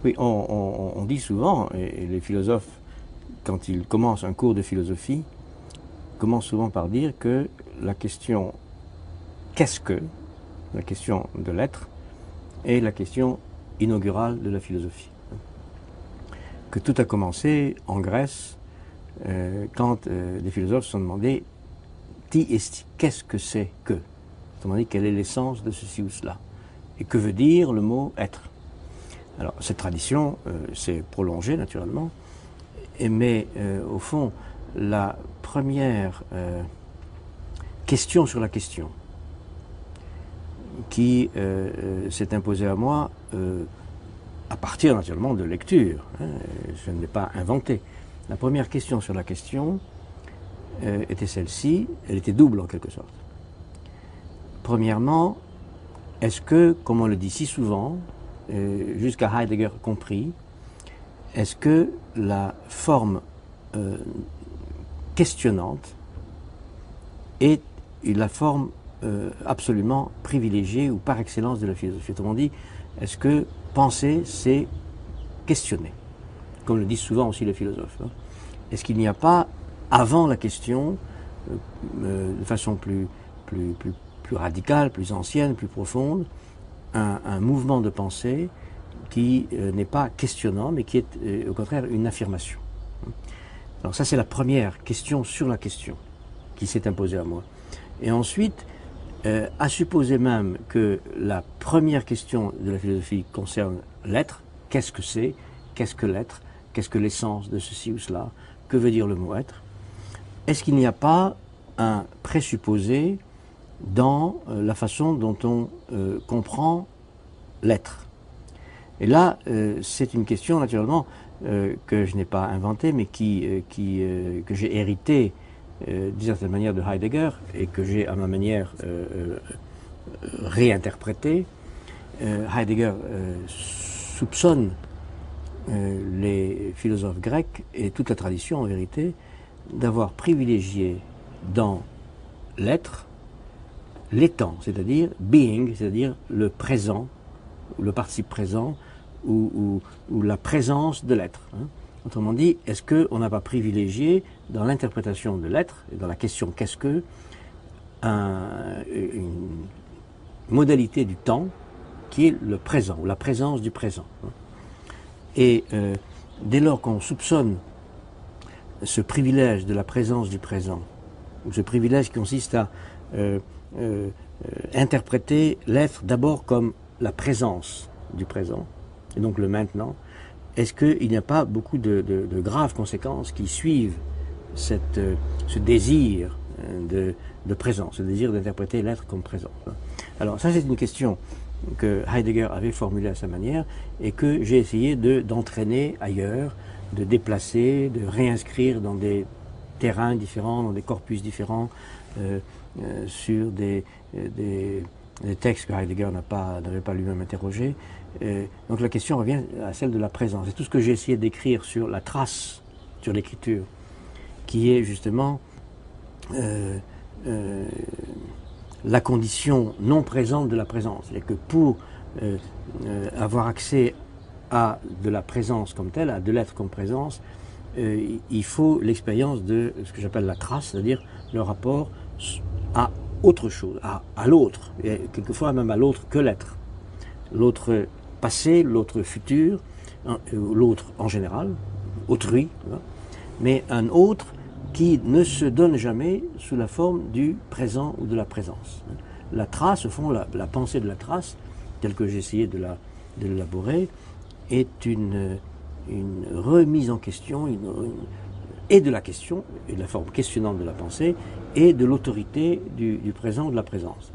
Oui, on dit souvent, et les philosophes, quand ils commencent un cours de philosophie, commencent souvent par dire que la question qu'est-ce que, la question de l'être, est la question inaugurale de la philosophie. Que tout a commencé en Grèce quand des philosophes se sont demandé ti esti, qu'est-ce que c'est que? Autrement dit, quelle est l'essence de ceci ou cela? Et que veut dire le mot être? Alors, cette tradition s'est prolongée naturellement, mais au fond, la première question sur la question qui s'est imposée à moi à partir naturellement de lecture, je ne l'ai pas inventé. La première question sur la question était celle-ci, elle était double en quelque sorte. Premièrement, est-ce que, comme on le dit si souvent, jusqu'à Heidegger compris, est-ce que la forme questionnante est la forme absolument privilégiée ou par excellence de la philosophie? Autrement dit, est-ce que penser, c'est questionner, comme le disent souvent aussi les philosophes, hein? Est-ce qu'il n'y a pas, avant la question, de façon plus radicale, plus ancienne, plus profonde, un mouvement de pensée qui n'est pas questionnant, mais qui est au contraire une affirmation. Alors ça, c'est la première question sur la question qui s'est imposée à moi. Et ensuite, à supposer même que la première question de la philosophie concerne l'être, qu'est-ce que c'est, qu'est-ce que l'être, qu'est-ce que l'essence de ceci ou cela, que veut dire le mot être, est-ce qu'il n'y a pas un présupposé dans la façon dont on comprend l'être? Et là, c'est une question naturellement que je n'ai pas inventée, mais que j'ai héritée d'une certaine manière de Heidegger et que j'ai à ma manière réinterprétée. Heidegger soupçonne les philosophes grecs et toute la tradition en vérité d'avoir privilégié dans l'être l'étant, c'est-à-dire being, c'est-à-dire le présent, ou le participe présent, ou la présence de l'être. Hein. Autrement dit, est-ce qu'on n'a pas privilégié dans l'interprétation de l'être, et dans la question qu'est-ce que, une modalité du temps qui est le présent, ou la présence du présent. Hein. Et dès lors qu'on soupçonne ce privilège de la présence du présent, ou ce privilège qui consiste à interpréter l'être d'abord comme la présence du présent, et donc le maintenant, est-ce qu'il n'y a pas beaucoup de graves conséquences qui suivent ce désir de présence, ce désir d'interpréter l'être comme présent? Alors ça, c'est une question que Heidegger avait formulée à sa manière et que j'ai essayé d'entraîner ailleurs, de déplacer, de réinscrire dans des terrains différents, dans des corpus différents, sur des textes que Heidegger n'avait pas lui-même interrogés. Donc la question revient à celle de la présence. C'est tout ce que j'ai essayé d'écrire sur la trace, sur l'écriture, qui est justement la condition non présente de la présence. C'est-à-dire que pour avoir accès à de la présence comme telle, à de l'être comme présence, il faut l'expérience de ce que j'appelle la trace, c'est-à-dire le rapport à autre chose, à l'autre, et quelquefois même à l'autre que l'être. L'autre passé, l'autre futur, l'autre en général, autrui, mais un autre qui ne se donne jamais sous la forme du présent ou de la présence. La trace, au fond, la pensée de la trace, telle que j'ai essayé de l'élaborer, est une remise en question, et de la question, et de la forme questionnante de la pensée, et de l'autorité du présent ou de la présence.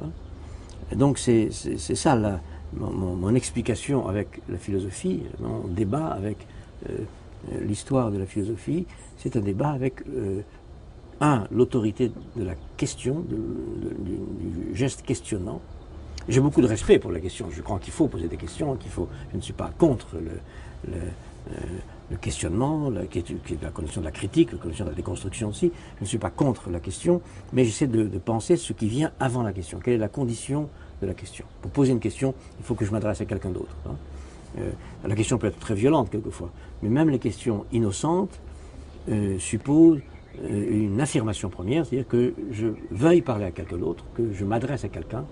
Et donc c'est ça mon explication avec la philosophie, mon débat avec l'histoire de la philosophie, c'est un débat avec l'autorité de la question, du geste questionnant. J'ai beaucoup de respect pour la question, je crois qu'il faut poser des questions, je ne suis pas contre le questionnement, qui est la condition de la critique, la condition de la déconstruction aussi, je ne suis pas contre la question, mais j'essaie de penser ce qui vient avant la question, quelle est la condition de la question. Pour poser une question, il faut que je m'adresse à quelqu'un d'autre. Hein. La question peut être très violente quelquefois, mais même les questions innocentes supposent une affirmation première, c'est-à-dire que je veuille parler à quelqu'un d'autre, que je m'adresse à quelqu'un,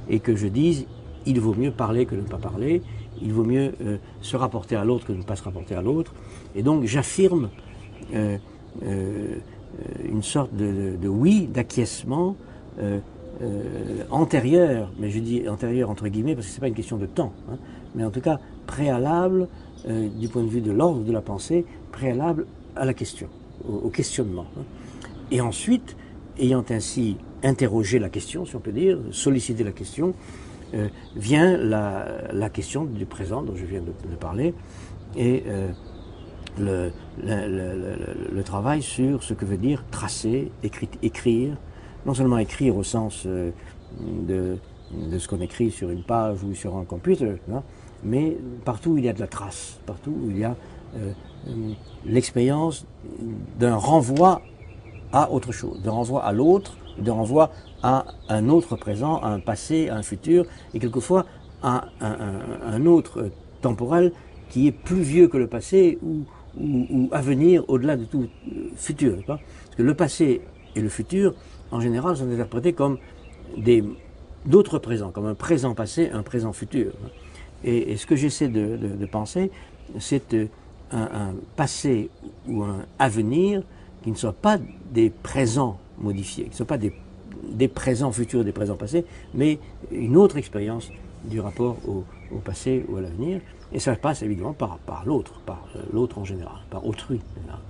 et que je dise il vaut mieux parler que de ne pas parler, il vaut mieux se rapporter à l'autre que de ne pas se rapporter à l'autre, et donc j'affirme une sorte de oui, d'acquiescement antérieur, mais je dis antérieur entre guillemets parce que ce n'est pas une question de temps, hein, mais en tout cas préalable du point de vue de l'ordre de la pensée, préalable à la question, au questionnement. Hein. Et ensuite, ayant ainsi interrogé la question, si on peut dire, sollicité la question, vient la question du présent dont je viens de parler, et le travail sur ce que veut dire tracer, écrire, non seulement écrire au sens de ce qu'on écrit sur une page ou sur un computer, hein, mais partout où il y a de la trace, partout où il y a l'expérience d'un renvoi à autre chose, d'un renvoi à l'autre, d'un renvoi à un autre présent, à un passé, à un futur, et quelquefois à un autre temporel qui est plus vieux que le passé ou à venir au-delà de tout futur. Parce que le passé et le futur, en général, sont interprétés comme d'autres présents, comme un présent passé, un présent futur. Et ce que j'essaie de penser, c'est un passé ou un avenir qui ne soit pas des présents modifiés, qui ne soit pas des présents futurs, des présents passés, mais une autre expérience du rapport au passé ou à l'avenir. Et ça passe évidemment par l'autre en général, par autrui en général.